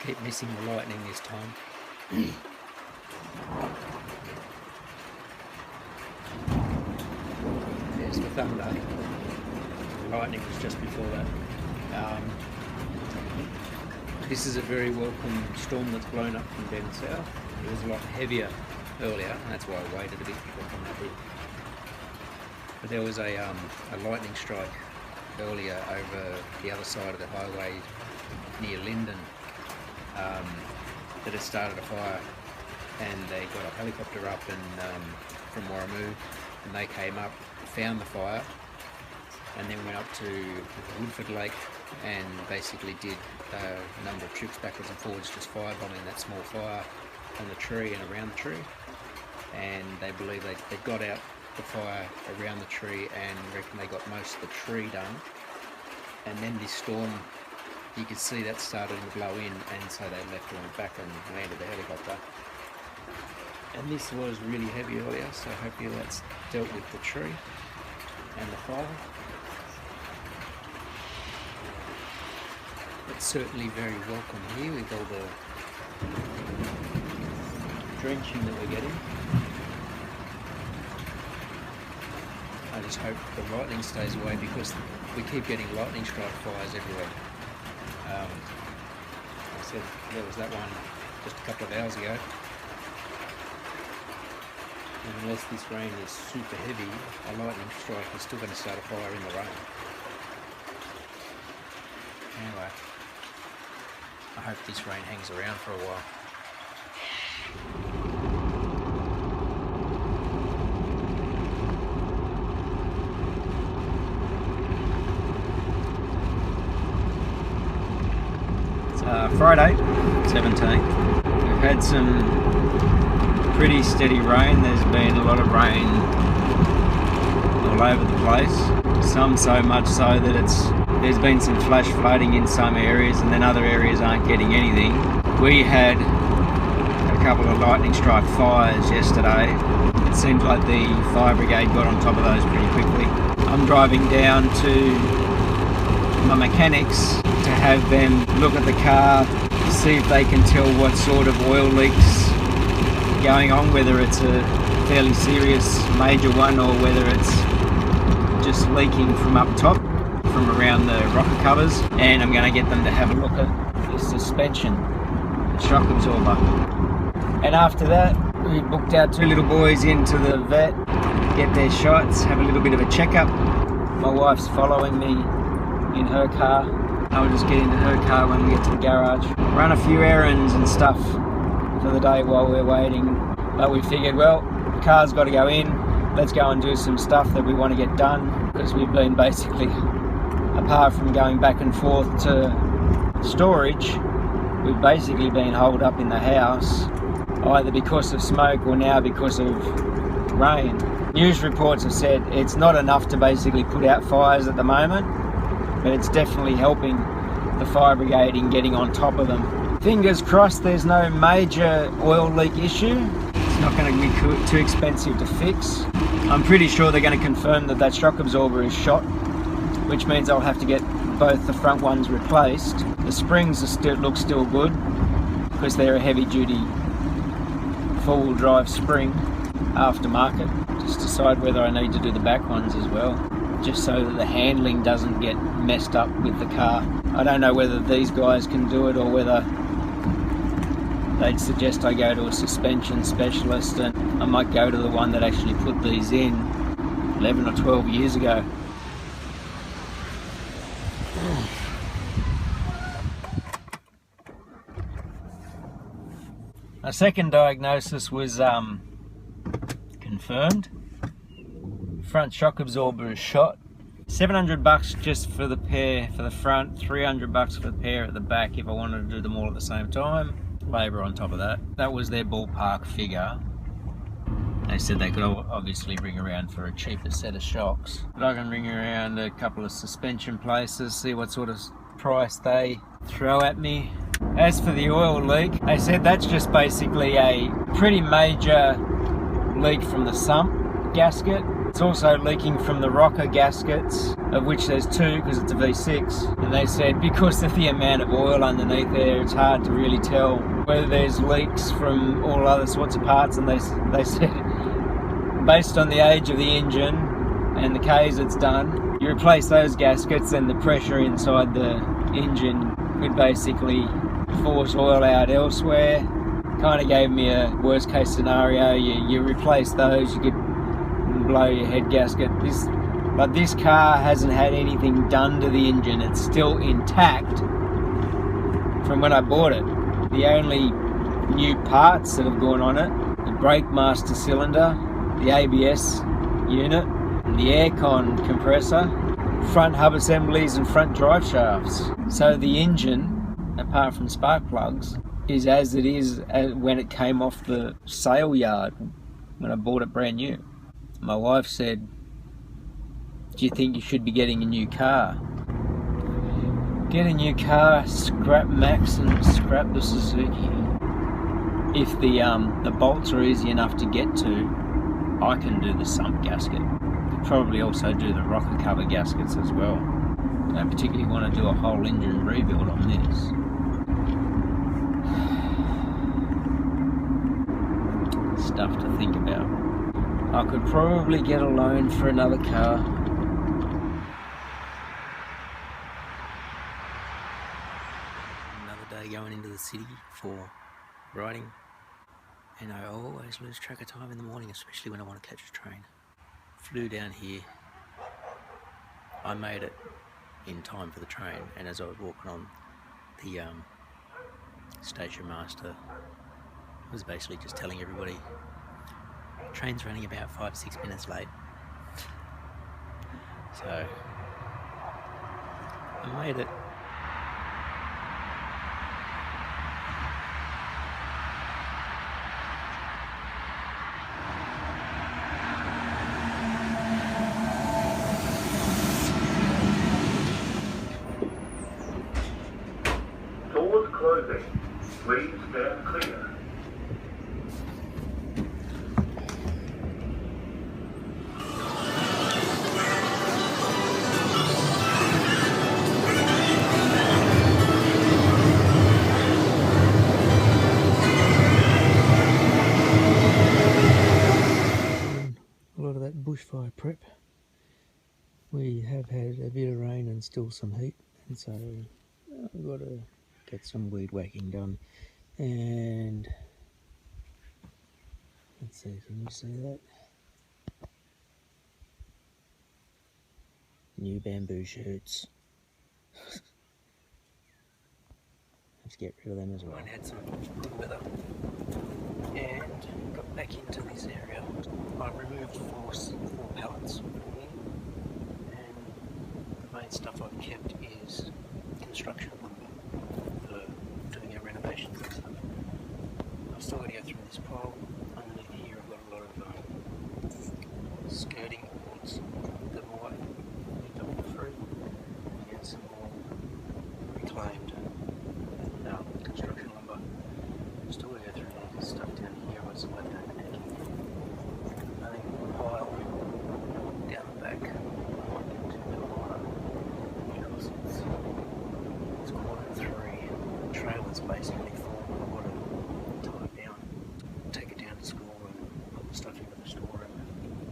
keep missing the lightning this time. There's the thunder. The lightning was just before that. This is a very welcome storm that's blown up from down south. It was a lot heavier earlier, and that's why I waited a bit before coming up here. But there was a lightning strike earlier over the other side of the highway near Linden that had started a fire, and they got a helicopter up and from Warramoo, and they came up, found the fire, and then went up to Woodford Lake and basically did a number of trips backwards and forwards, just firebombing that small fire on the tree and around the tree. And they believe they got out the fire around the tree and reckon they got most of the tree done. And then this storm, you could see that started to blow in, and so they left and went back and landed the helicopter. And this was really heavy earlier, so hopefully that's dealt with the tree and the fire. It's certainly very welcome here with all the drenching that we're getting. I just hope the lightning stays away, because we keep getting lightning strike fires everywhere. I said there was that one just a couple of hours ago. And unless this rain is super heavy, a lightning strike is still going to start a fire in the rain. Anyway, I hope this rain hangs around for a while. It's Friday, 17th. We've had some pretty steady rain. There's been a lot of rain all over the place. Some so much so that there's been some flash flooding in some areas, and then other areas aren't getting anything. We had a couple of lightning strike fires yesterday. It seems like the fire brigade got on top of those pretty quickly. I'm driving down to my mechanics to have them look at the car to see if they can tell what sort of oil leaks going on, whether it's a fairly serious major one or whether it's just leaking from up top, from around the rocker covers. And I'm going to get them to have a look at the suspension, the shock absorber. And after that, we booked our two little boys into the vet, get their shots, have a little bit of a checkup. My wife's following me in her car. I'll just get into her car when we get to the garage. Run a few errands and stuff for the day while we're waiting. But we figured, well, the car's got to go in. Let's go and do some stuff that we want to get done, because we've been basically, apart from going back and forth to storage, we've basically been holed up in the house, either because of smoke or now because of rain. News reports have said it's not enough to basically put out fires at the moment, but it's definitely helping the fire brigade in getting on top of them. Fingers crossed there's no major oil leak issue. It's not going to be too expensive to fix. I'm pretty sure they're going to confirm that shock absorber is shot, which means I'll have to get both the front ones replaced. The springs look still good, because they're a heavy duty four-wheel drive spring aftermarket. Just decide whether I need to do the back ones as well, just so that the handling doesn't get messed up with the car. I don't know whether these guys can do it or whether they'd suggest I go to a suspension specialist, and I might go to the one that actually put these in 11 or 12 years ago. A second diagnosis was confirmed. Front shock absorber is shot. $700 just for the pair for the front, $300 for the pair at the back if I wanted to do them all at the same time. Labour on top of that. That was their ballpark figure. They said they could obviously ring around for a cheaper set of shocks, but I can ring around a couple of suspension places, see what sort of price they throw at me. As for the oil leak, they said that's just basically a pretty major leak from the sump gasket. It's also leaking from the rocker gaskets, of which there's two because it's a V6. And they said because of the amount of oil underneath there, it's hard to really tell whether there's leaks from all other sorts of parts. And they said, based on the age of the engine and the Ks it's done, you replace those gaskets and the pressure inside the engine could basically force oil out elsewhere. Kind of gave me a worst case scenario. You replace those, you could blow your head gasket. But this car hasn't had anything done to the engine. It's still intact from when I bought it. The only new parts that have gone on it, the brake master cylinder, the ABS unit, the aircon compressor, front hub assemblies and front drive shafts. So the engine, apart from spark plugs, is as it is when it came off the sale yard when I bought it brand new. My wife said, do you think you should be getting a new car? Get a new car, scrap Max and scrap the Suzuki. If the bolts are easy enough to get to, I can do the sump gasket. Could probably also do the rocker cover gaskets as well. I don't particularly want to do a whole engine rebuild on this. Stuff to think about. I could probably get a loan for another car. Another day going into the city for riding, and I always lose track of time in the morning, especially when I want to catch a train. Flew down here. I made it in time for the train, and as I was walking on, the station master was basically just telling everybody train's running about 5-6 minutes late. So I made it. Doors closing. Please stand clear. Bushfire prep. We have had a bit of rain and still some heat, and so I've got to get some weed whacking done. And let's see, can you see that? New bamboo shoots. Let's get rid of them as well. I had some good weather and got back into this area. I removed four pallets from here, and the main stuff I've kept is construction lumber for doing our renovations and stuff. I've still got to go through this pile. Underneath here I've got a lot of skirting boards that might end up for free, and some more reclaimed construction lumber. I'm still going to go through all this stuff down here. I've got some left over necking. I think a pile down the back. I might get to the water because it's 2:45. The trailer's basically full. I've got to tie it down, take it down to school and put the stuff into the storeroom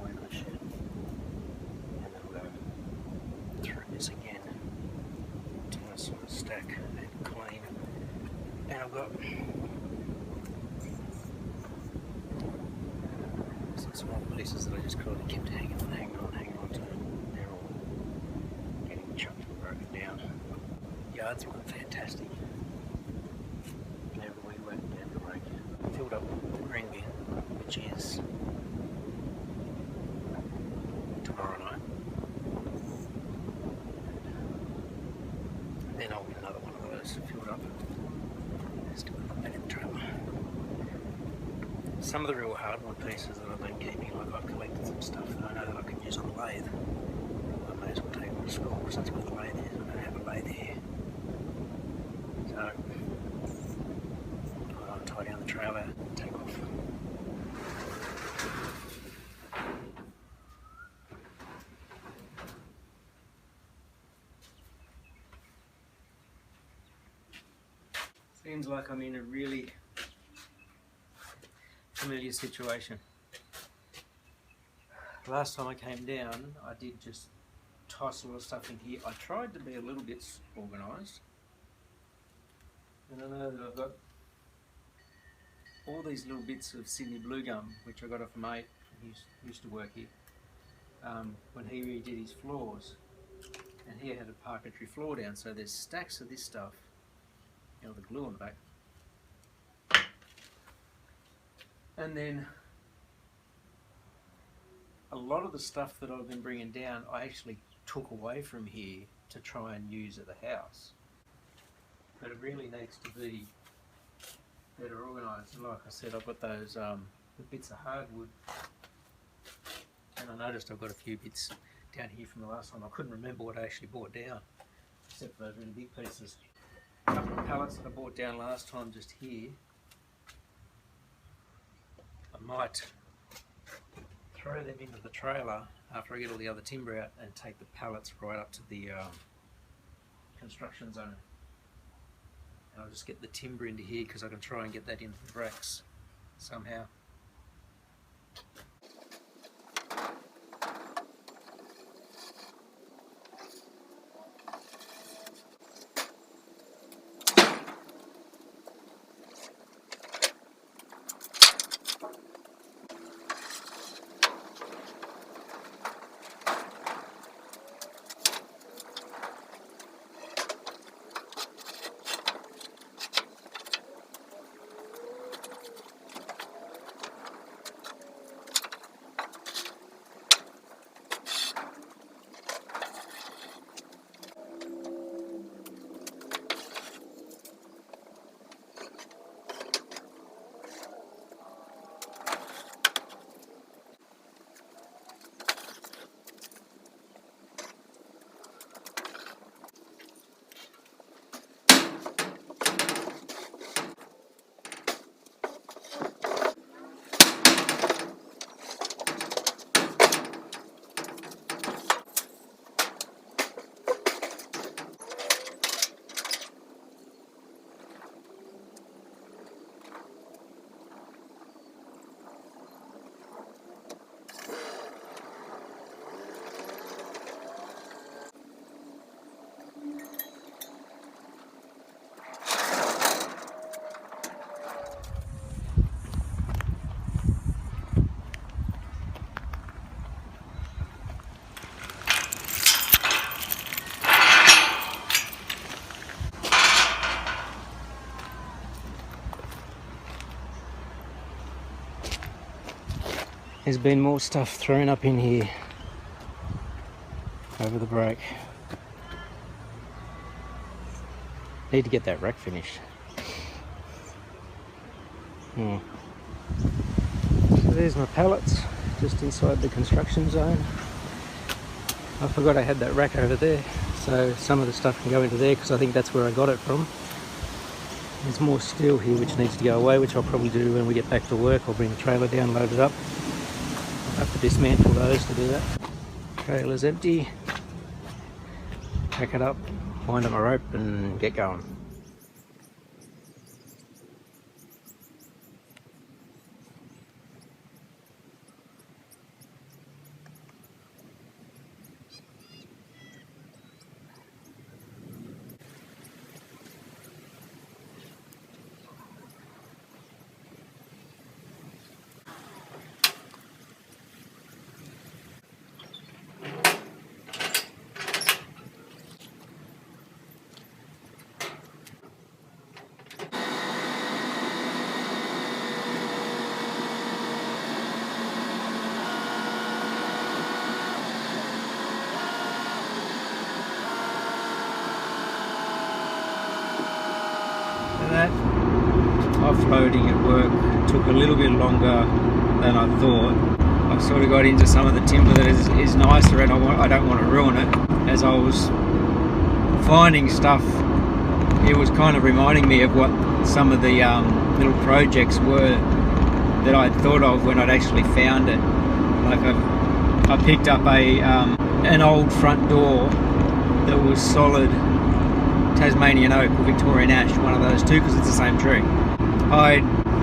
or in the shed. And then we'll go through this again to sort of stack and clean. And I've got some small pieces that I just kind of kept hanging on to. They're all getting chucked and broken down. Yards look fantastic. Never weed whack, never rake. Filled up the green bin, which is tomorrow night. Then I'll get another one of those filled up. Still got back in the trailer. Some of the real hardwood pieces that I've been keeping, like I've collected some stuff that I know that I can use on the lathe. I may as well take them to school because that's where the lathe is. I don't have a lathe here. So I'll tie down the trailer and take off. Seems like I'm in a really familiar situation. Last time I came down, I did just toss a lot of stuff in here. I tried to be a little bit organised, and I know that I've got all these little bits of Sydney blue gum, which I got off a mate who used to work here, when he redid his floors, and he had a parquetry floor down, so there's stacks of this stuff, you know, the glue on the back, and then a lot of the stuff that I've been bringing down I actually took away from here to try and use at the house, but it really needs to be better organised. Like I said, I've got those the bits of hardwood, and I noticed I've got a few bits down here from the last time. I couldn't remember what I actually bought down, except for those really big pieces. A couple of pallets that I bought down last time just here, I might throw them into the trailer after I get all the other timber out and take the pallets right up to the construction zone. And I'll just get the timber into here because I can try and get that into the racks somehow. There's been more stuff thrown up in here over the break. Need to get that rack finished. So there's my pallets just inside the construction zone. I forgot I had that rack over there, so some of the stuff can go into there because I think that's where I got it from. There's more steel here which needs to go away, which I'll probably do when we get back to work. I'll bring the trailer down, load it up. I'll have to dismantle those to do that. Trailer's empty. Pack it up, wind up my rope and get going. That offloading at work took a little bit longer than I thought. I've sort of got into some of the timber that is nicer, and I don't want to ruin it. As I was finding stuff, it was kind of reminding me of what some of the little projects were that I'd thought of when I'd actually found it. Like I picked up an old front door that was solid Tasmanian oak or Victorian ash, one of those two, because it's the same tree. I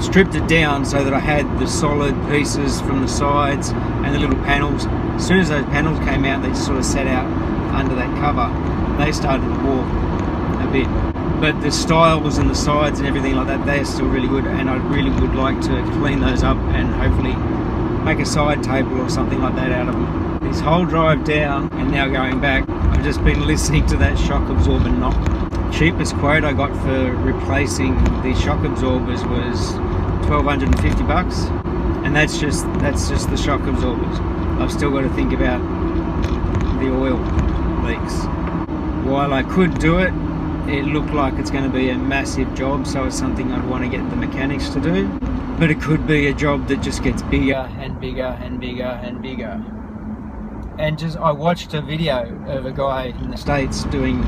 stripped it down so that I had the solid pieces from the sides and the little panels. As soon as those panels came out, they just sort of sat out under that cover. They started to warp a bit, but the styles and the sides and everything like that, they're still really good, and I really would like to clean those up and hopefully make a side table or something like that out of them. This whole drive down and now going back, I've just been listening to that shock absorber knock. Cheapest quote I got for replacing the shock absorbers was $1,250, and that's just the shock absorbers. I've still got to think about the oil leaks. While I could do it, it looked like it's going to be a massive job, so it's something I'd want to get the mechanics to do. But it could be a job that just gets bigger and bigger and bigger and bigger. And I watched a video of a guy in the States doing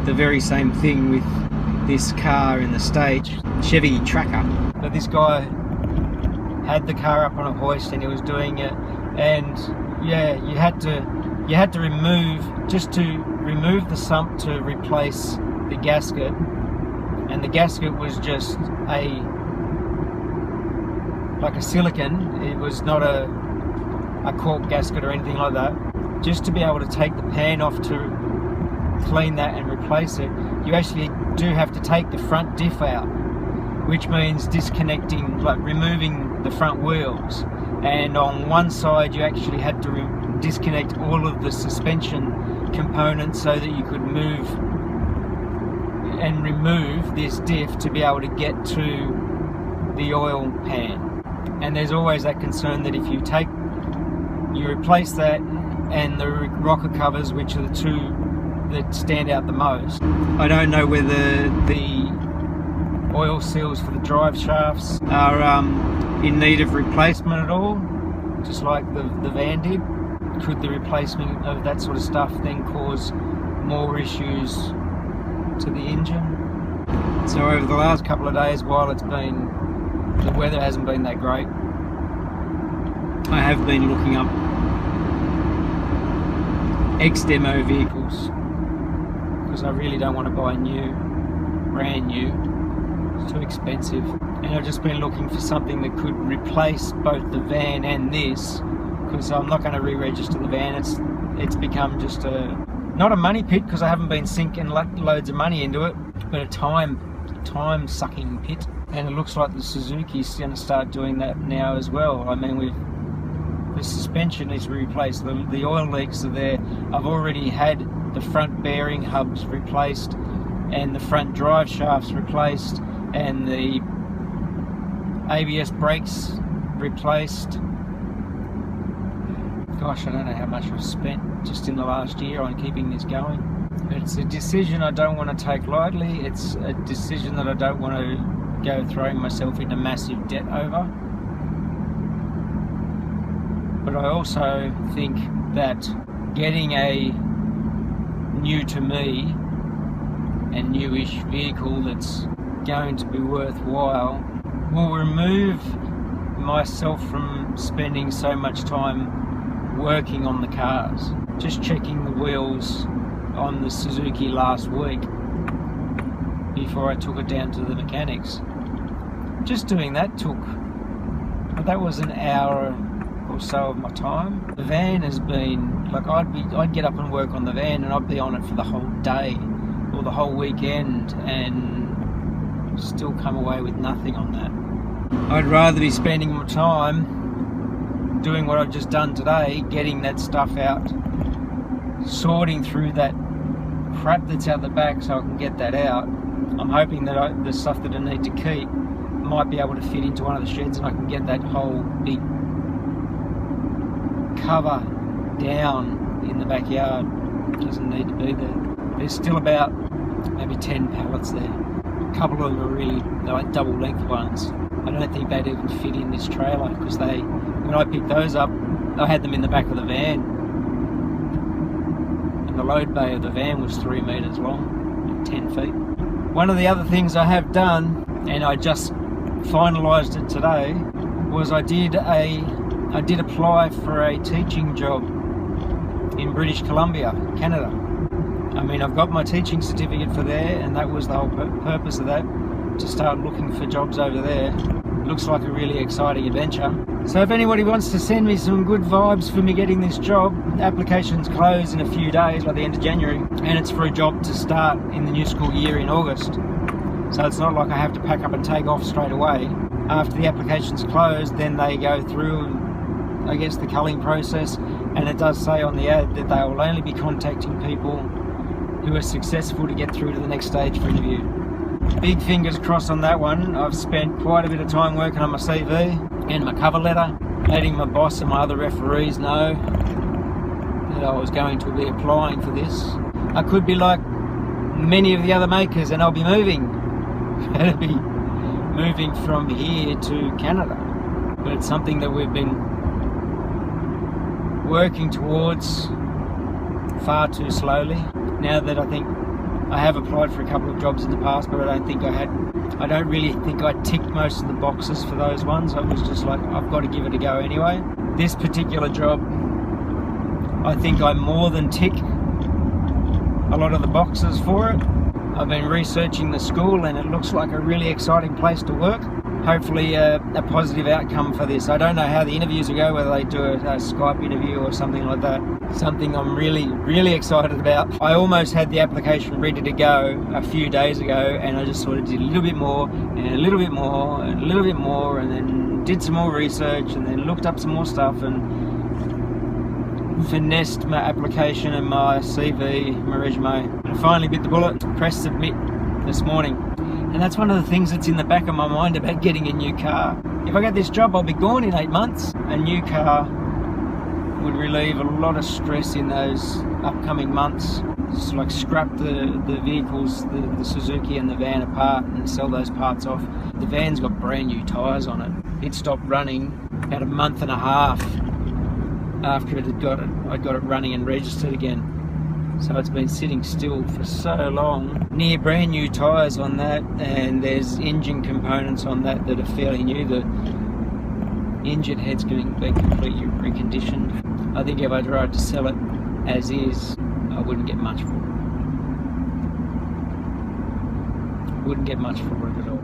the very same thing with this car in the States, Chevy Tracker. But this guy had the car up on a hoist and he was doing it, and yeah, you had to remove the sump to replace the gasket, and the gasket was just like a silicone. It was not a cork gasket or anything like that. Just to be able to take the pan off to clean that and replace it, you actually do have to take the front diff out, which means disconnecting, like removing the front wheels, and on one side you actually had to disconnect all of the suspension components so that you could move and remove this diff to be able to get to the oil pan. And there's always that concern that if you replace that and the rocker covers, which are the two that stand out the most. I don't know whether the oil seals for the drive shafts are in need of replacement at all, just like the van did. Could the replacement of that sort of stuff then cause more issues to the engine? So over the last couple of days, while the weather hasn't been that great, I have been looking up ex-demo vehicles, because I really don't want to buy brand new. It's too expensive. And I've just been looking for something that could replace both the van and this, because I'm not going to re-register the van. It's become just not a money pit, because I haven't been sinking loads of money into it, but a time sucking pit. And it looks like the Suzuki's going to start doing that now as well. I mean, the suspension needs to be replaced, the oil leaks are there. I've already had the front bearing hubs replaced and the front drive shafts replaced and the ABS brakes replaced. Gosh, I don't know how much I've spent just in the last year on keeping this going. It's a decision I don't want to take lightly. It's a decision that I don't want to go throwing myself into massive debt over. But I also think that getting a new to me and newish vehicle that's going to be worthwhile will remove myself from spending so much time working on the cars. Just checking the wheels on the Suzuki last week before I took it down to the mechanics. Just doing that that was an hour or so of my time. The van has been like, I'd get up and work on the van and I'd be on it for the whole day or the whole weekend and still come away with nothing on that. I'd rather be spending my time doing what I've just done today, getting that stuff out, sorting through that crap that's out the back so I can get that out. I'm hoping that the stuff that I need to keep might be able to fit into one of the sheds and I can get that whole big cover down in the backyard. It doesn't need to be there. There's still about maybe 10 pallets there. A couple of them are they're like double length ones. I don't think they'd even fit in this trailer, because when I picked those up, I had them in the back of the van. And the load bay of the van was 3 meters long, 10 feet. One of the other things I have done, and I just finalised it today, was I did apply for a teaching job in British Columbia, Canada. I mean, I've got my teaching certificate for there, and that was the whole purpose of that, to start looking for jobs over there. Looks like a really exciting adventure. So if anybody wants to send me some good vibes for me getting this job, applications close in a few days, by the end of January, and it's for a job to start in the new school year in August. So it's not like I have to pack up and take off straight away. After the application's closed, then they go through, I guess, the culling process, and it does say on the ad that they will only be contacting people who are successful to get through to the next stage for interview. Big fingers crossed on that one. I've spent quite a bit of time working on my CV and my cover letter, letting my boss and my other referees know that I was going to be applying for this. I could be like many of the other makers and I'll be moving. I'll be moving from here to Canada. But it's something that we've been working towards far too slowly. Now that I think I have applied for a couple of jobs in the past, but I don't really think I ticked most of the boxes for those ones. I was just like, I've got to give it a go anyway. This particular job, I think I more than tick a lot of the boxes for it. I've been researching the school and it looks like a really exciting place to work. Hopefully a positive outcome for this. I don't know how the interviews will go, whether they do a Skype interview or something like that. Something I'm really, really excited about. I almost had the application ready to go a few days ago, and I just sort of did a little bit more and a little bit more and a little bit more, and then did some more research and then looked up some more stuff and finessed my application and my CV, my resume. And I finally bit the bullet, pressed submit this morning. And that's one of the things that's in the back of my mind about getting a new car. If I get this job, I'll be gone in 8 months. A new car would relieve a lot of stress in those upcoming months. Just like scrap the vehicles, the Suzuki and the van apart and sell those parts off. The van's got brand new tyres on it. It stopped running about a month and a half after I'd got it running and registered again. So it's been sitting still for so long. Near brand new tyres on that, and there's engine components on that are fairly new. The engine head's been completely reconditioned. I think if I tried to sell it as is, I wouldn't get much for it. Wouldn't get much for it at all.